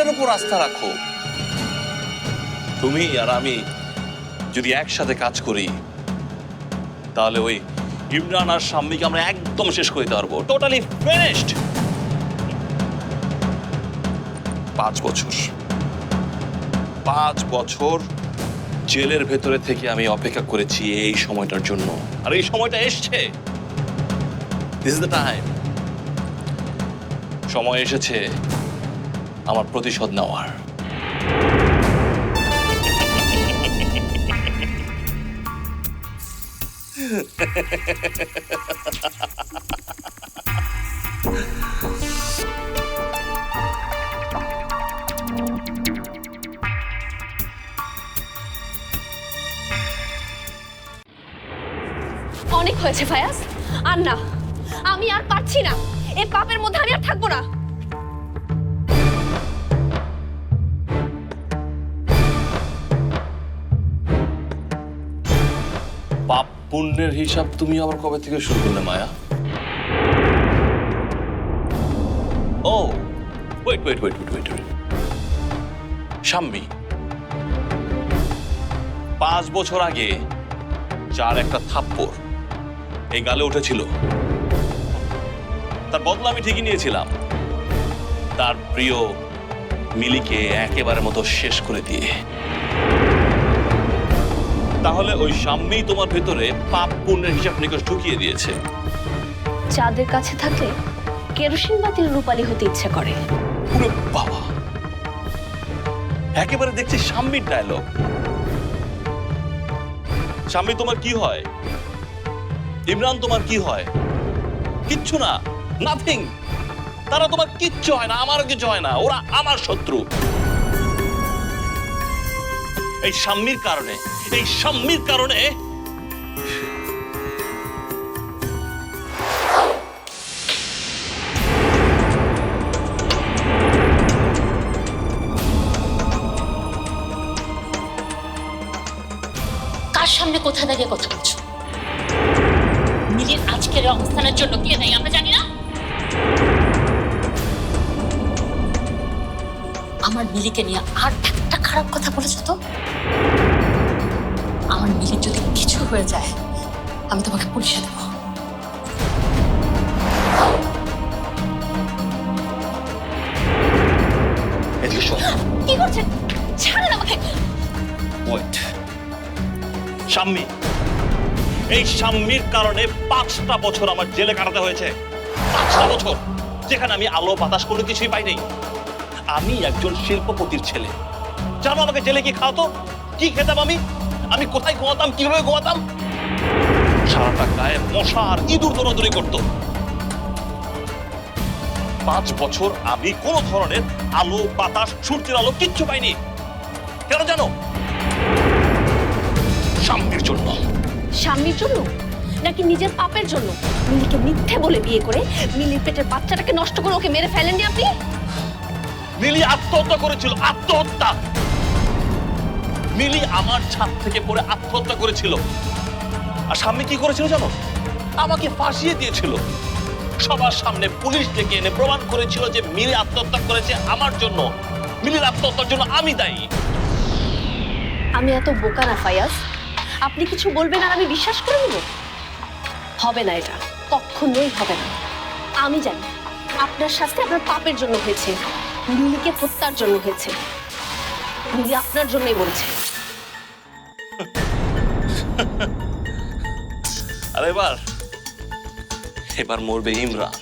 এর উপর আস্থা রাখো। তুমি আর আমি যদি একসাথে কাজ করি তাহলে ওই ইমরান আর শাম্মীকে আমরা একদম শেষ করে দিতে পারবো, টোটালি ফিনিশড। 5 বছর জেলের ভেতরে থেকে আমি অপেক্ষা করেছি এই সময়টার জন্য, আর এই সময়টা এসছে। This is the time. সময় এসেছে আমার প্রতিশোধ নেওয়ার। অনেক হয়েছে ফায়াজ, আর না, আমি আর পারছি না। এই পাপের মধ্যে আমি আর থাকবো না। পাপ পুণ্যের হিসাব তুমি আবার কবে থেকে শুরু করলে মায়া? ও wait wait wait wait wait Shammi 5 বছর আগে যার একটা থাপ্পড় এই গালে উঠেছিল, তার বদলা আমি ঠিকই নিয়েছিলাম, তার প্রিয় মিলিকে একেবারে মতো শেষ করে দিয়ে। তাহলে ওই শাম্মী তোমার ভেতরে পাপ পুণ্যের হিসাব নিকাশ ঢুকিয়ে দিয়েছে। চাঁদের কাছে থাকলে কেরোসিন বাতির রূপালী হতে ইচ্ছে করে। পুরো বাবা, একেবারে দেখছি শাম্মীর ডায়লগ। শাম্মী তোমার কি হয়? ইমরান তোমার কি হয়? কিচ্ছু না, নাথিং। তারা তোমার কিচ্ছু হয় না, আমার কিছু হয় না, ওরা আমার শত্রু। এই শাম্মীর কারণে, এই শাম্মীর কারণে কার সামনে কোথা থেকে কথা বলছো? মিলির আজকের অবস্থানের জন্য কে দায়ী আমরা জানি না? আমার মিলিকে নিয়ে আর একটা খারাপ কথা বলেছো তো? আমার মিলির যদি কিছু হয়ে যায় আমি তোমাকে পুলিশে দেবো। কি করছেন? ছাড়েন আমাকে। ওয়েট, শাম্মী, এই শাম্মীর কারণে 5টা বছর আমার জেলে কাটাতে হয়েছে। 5টা বছর, যেখানে আমি আলো বাতাস কোনো কিছুই পাই নাই। আমি একজন শিল্পপতির ছেলে। জানো আমাকে জেলে কি খাওয়াতো? কি খেতাম আমি? আমি কোথায় ঘুমাতাম, কিভাবে ঘুমাতাম? সারাটা গায়ে মশা আর ইঁদুর দৌড়াদৌড়ি করতো। 5 বছর আমি কোনো ধরনের আলো বাতাস সূর্যের আলো কিচ্ছু পাইনি। কেন জানো? শাম্মীর জন্য। স্বামীর জন্য নাকি নিজের পাপের জন্য? মিলিকে মিথ্যে বলে বিয়ে করে মিলির পেটের বাচ্চাটাকে নষ্ট করে ওকে মেরে ফেলেননি আপনি? মিলি আত্মহত্যা করেছিল, আত্মহত্যা। মিলি আমার ছাদ থেকে পড়ে আত্মহত্যা করেছিল। আর স্বামী কি করেছিল জানো? আমাকে ফাঁসিয়ে দিয়েছিল। সবার সামনে পুলিশ ডেকে এনে প্রমাণ করেছিল যে মিলি আত্মহত্যা করেছে আমার জন্য। মিলির আত্মহত্যার জন্য আমি দায়ী। আমি এত বোকা না ফায়াজ, আপনি কিছু বলবেন আর আমি বিশ্বাস করে নেব? হবে না, এটা কখনোই হবে না। আমি জানি আপনার শাস্তি আপনার পাপের জন্য হয়েছে, মিলিকে হত্যার জন্য হয়েছে। মিলি আপনার জন্যই বলছে। আর এবার মরবে ইমরান।